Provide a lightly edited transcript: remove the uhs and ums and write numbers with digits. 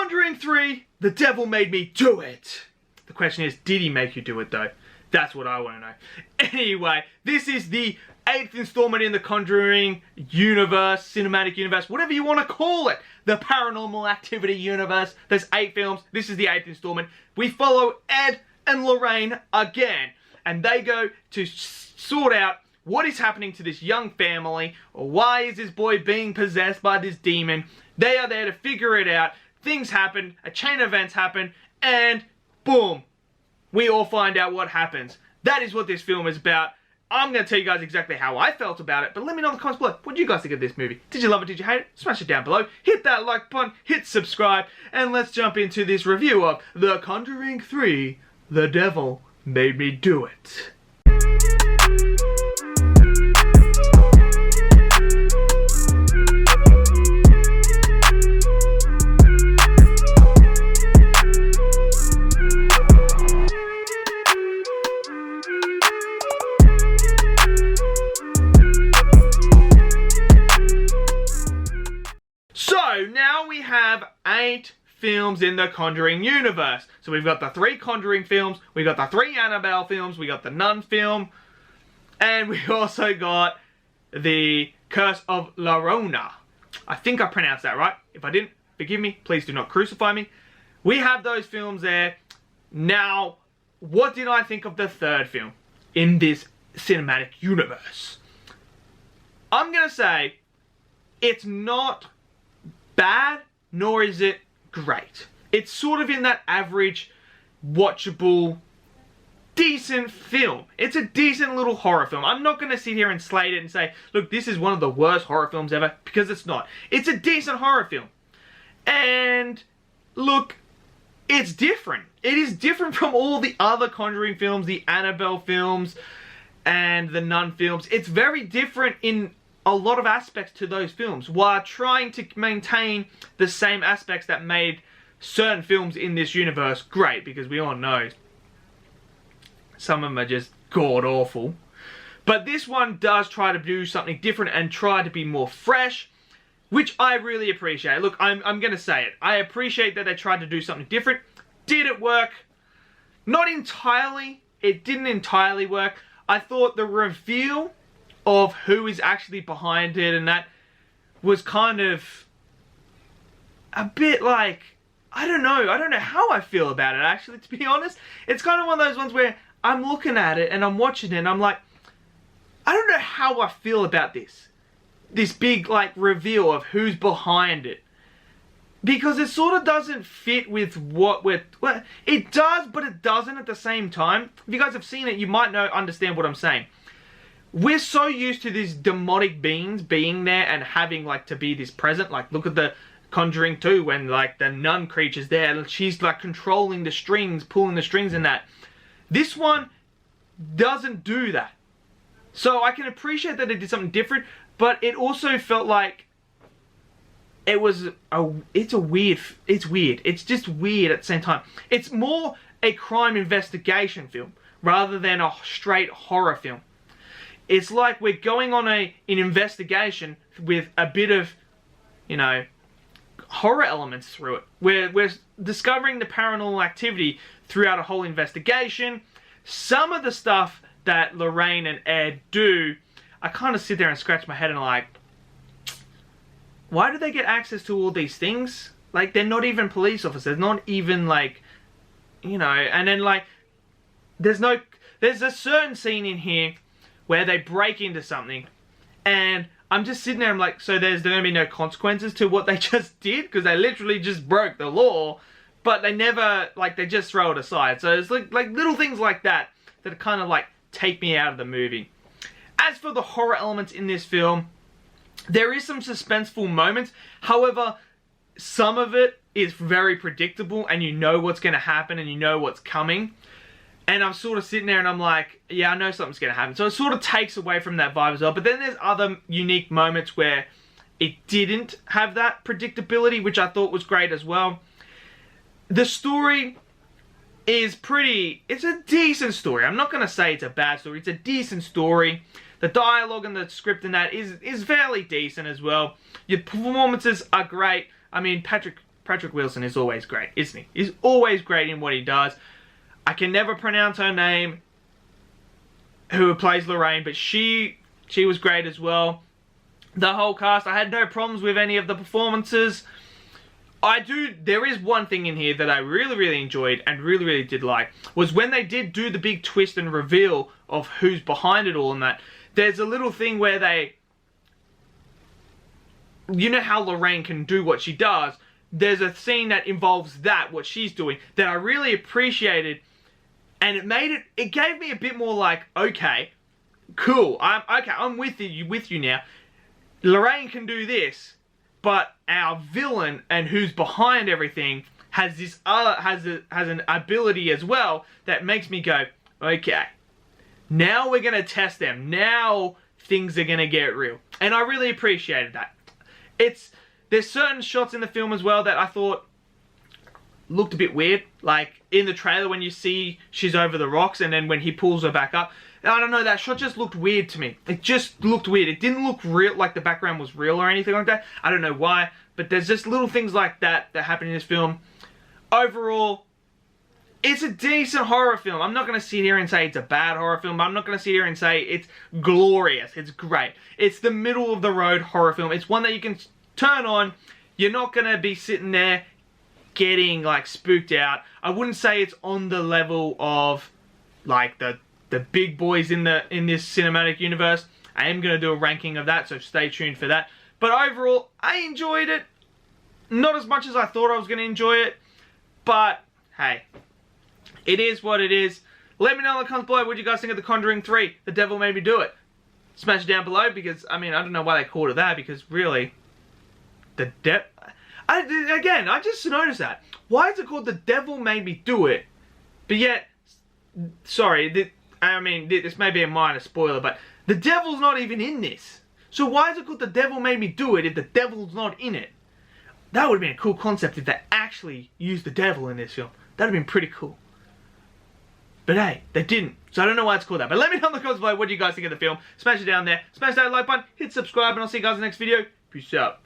Conjuring 3, the devil made me do it. The question is, did he make you do it though? That's what I want to know. Anyway, this is the 8th installment in the Conjuring universe, cinematic universe, whatever you want to call it. The Paranormal Activity universe. There's 8 films. This is the 8th installment. We follow Ed and Lorraine again. And they go to sort out what is happening to this young family. Or why is this boy being possessed by this demon? They are there to figure it out. Things happen. A chain of events happen. And boom. We all find out what happens. That is what this film is about. I'm going to tell you guys exactly how I felt about it, but let me know in the comments below. What did you guys think of this movie? Did you love it? Did you hate it? Smash it down below. Hit that like button, hit subscribe, and let's jump into this review of The Conjuring 3, The Devil Made Me Do It. So, now we have 8 films in the Conjuring universe. So we've got the 3 Conjuring films, we got the 3 Annabelle films, we got the Nun film, and we also got the Curse of La Llorona. I think I pronounced that right. If I didn't, forgive me, please do not crucify me. We have those films there. Now, what did I think of the 3rd film in this cinematic universe? I'm going to say, it's not bad, nor is it great. It's sort of in that average, watchable, decent film. It's a decent little horror film. I'm not going to sit here and slate it and say, look, this is one of the worst horror films ever, because it's not. It's a decent horror film. And, look, it's different. It is different from all the other Conjuring films, the Annabelle films, and the Nun films. It's very different in a lot of aspects to those films, while trying to maintain the same aspects that made certain films in this universe great, because we all know some of them are just god-awful. But this one does try to do something different and try to be more fresh, which I really appreciate. Look, I'm going to say it. I appreciate that they tried to do something different. Did it work? Not entirely. It didn't entirely work. I thought the reveal of who is actually behind it and that was kind of a bit like, I don't know how I feel about it actually, to be honest. It's kind of one of those ones where I'm looking at it and I'm watching it and I'm like, I don't know how I feel about this big like reveal of who's behind it, because it sort of doesn't fit with what it does, but it doesn't at the same time. If you guys have seen it, you might understand what I'm saying. We're so used to these demonic beings being there and having like to be this present. Like, look at the Conjuring 2 when like the nun creature's there and she's like controlling the strings, pulling the strings and that. This one doesn't do that. So I can appreciate that it did something different, but it also felt like it's weird. It's just weird at the same time. It's more a crime investigation film rather than a straight horror film. It's like we're going on an investigation with a bit of, you know, horror elements through it. We're discovering the paranormal activity throughout a whole investigation. Some of the stuff that Lorraine and Ed do, I kind of sit there and scratch my head and I'm like, why do they get access to all these things? Like, they're not even police officers, not even like, you know, and then like, there's a certain scene in here where they break into something, and I'm just sitting there, I'm like, so there's going to be no consequences to what they just did? Because they literally just broke the law, but they never, like, they just throw it aside. So it's like little things like that that kind of, like, take me out of the movie. As for the horror elements in this film, there is some suspenseful moments. However, some of it is very predictable, and you know what's going to happen, and you know what's coming. And I'm sort of sitting there and I'm like, yeah, I know something's going to happen. So it sort of takes away from that vibe as well. But then there's other unique moments where it didn't have that predictability, which I thought was great as well. The story is it's a decent story. I'm not going to say it's a bad story. It's a decent story. The dialogue and the script in that is fairly decent as well. Your performances are great. I mean, Patrick Patrick Wilson is always great, isn't he? He's always great in what he does. I can never pronounce her name, who plays Lorraine, but she was great as well. The whole cast, I had no problems with any of the performances. There is one thing in here that I really enjoyed and really did like, was when they did do the big twist and reveal of who's behind it all and that. There's a little thing where they, you know how Lorraine can do what she does, there's a scene that involves that, what she's doing, that I really appreciated, and it gave me a bit more like, okay, cool, I'm with you now. Lorraine can do this, but our villain and who's behind everything has this has an ability as well that makes me go, okay, now we're gonna test them. Now things are gonna get real, and I really appreciated that. There's certain shots in the film as well that I thought looked a bit weird, like in the trailer when you see she's over the rocks and then when he pulls her back up. I don't know, that shot just looked weird to me. It just looked weird. It didn't look real, like the background was real or anything like that. I don't know why, but there's just little things like that happen in this film. Overall, it's a decent horror film. I'm not going to sit here and say it's a bad horror film. I'm not going to sit here and say it's glorious. It's great. It's the middle of the road horror film. It's one that you can turn on. You're not going to be sitting there getting like spooked out. I wouldn't say it's on the level of like the big boys in this cinematic universe. I am going to do a ranking of that, so stay tuned for that. But overall, I enjoyed it. Not as much as I thought I was going to enjoy it, but hey, it is what it is. Let me know in the comments below what you guys think of The Conjuring 3, The Devil Made Me Do It. Smash it down below, because, I mean, I don't know why they called it that, because really, again, I just noticed that. Why is it called The Devil Made Me Do It? But yet, sorry, I mean, this may be a minor spoiler, but the devil's not even in this. So why is it called The Devil Made Me Do It if the devil's not in it? That would have been a cool concept if they actually used the devil in this film. That would have been pretty cool. But hey, they didn't. So I don't know why it's called that. But let me know in the comments below what do you guys think of the film. Smash it down there. Smash that like button. Hit subscribe. And I'll see you guys in the next video. Peace out.